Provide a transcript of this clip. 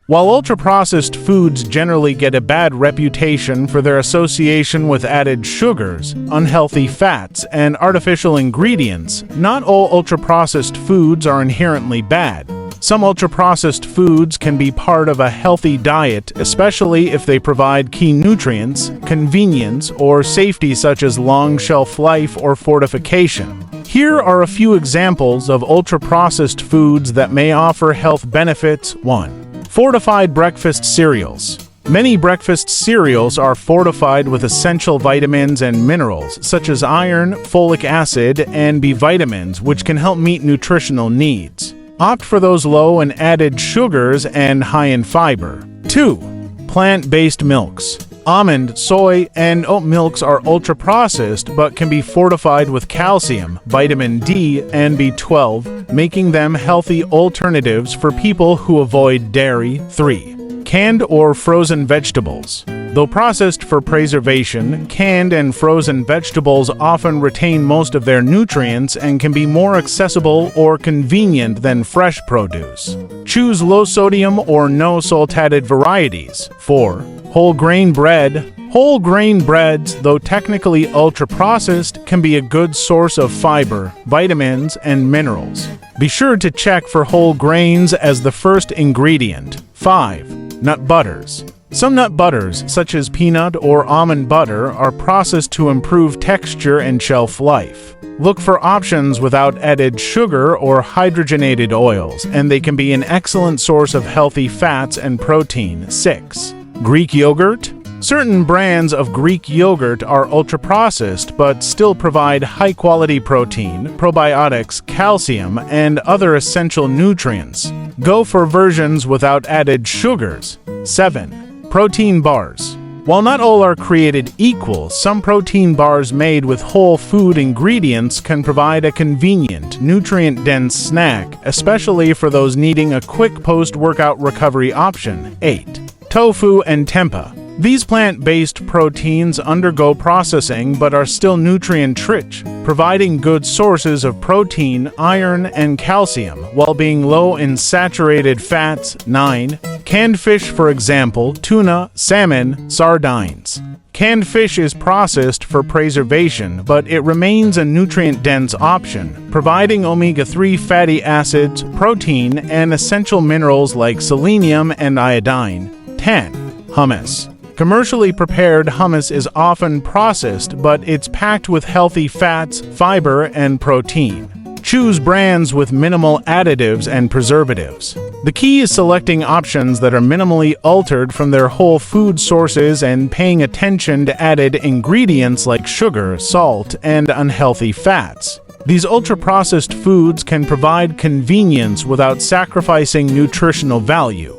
While ultra-processed foods generally get a bad reputation for their association with added sugars, unhealthy fats, and artificial ingredients, not all ultra-processed foods are inherently bad. Some ultra-processed foods can be part of a healthy diet, especially if they provide key nutrients, convenience, or safety such as long shelf life or fortification. Here are a few examples of ultra-processed foods that may offer health benefits. 1. Fortified breakfast cereals. Many breakfast cereals are fortified with essential vitamins and minerals, such as iron, folic acid, and B vitamins, which can help meet nutritional needs. Opt for those low in added sugars and high in fiber. 2. Plant-based milks. Almond, soy, and oat milks are ultra-processed but can be fortified with calcium, vitamin D, and B12, making them healthy alternatives for people who avoid dairy. 3. Canned or frozen vegetables. Though processed for preservation, canned and frozen vegetables often retain most of their nutrients and can be more accessible or convenient than fresh produce. Choose low-sodium or no-salt-added varieties. 4. Whole grain bread. Whole grain breads, though technically ultra-processed, can be a good source of fiber, vitamins, and minerals. Be sure to check for whole grains as the first ingredient. 5. Nut butters. Some nut butters, such as peanut or almond butter, are processed to improve texture and shelf life. Look for options without added sugar or hydrogenated oils, and they can be an excellent source of healthy fats and protein. 6. Greek yogurt. Certain brands of Greek yogurt are ultra-processed but still provide high-quality protein, probiotics, calcium, and other essential nutrients. Go for versions without added sugars. 7. Protein bars. While not all are created equal, some protein bars made with whole food ingredients can provide a convenient, nutrient-dense snack, especially for those needing a quick post-workout recovery option. 8. Tofu and tempeh. These plant-based proteins undergo processing but are still nutrient-rich, providing good sources of protein, iron, and calcium, while being low in saturated fats. 9. Canned fish, for example, tuna, salmon, sardines. Canned fish is processed for preservation, but it remains a nutrient-dense option, providing omega-3 fatty acids, protein, and essential minerals like selenium and iodine. 10. Hummus. Commercially prepared hummus is often processed, but it's packed with healthy fats, fiber, and protein. Choose brands with minimal additives and preservatives. The key is selecting options that are minimally altered from their whole food sources and paying attention to added ingredients like sugar, salt, and unhealthy fats. These ultra-processed foods can provide convenience without sacrificing nutritional value.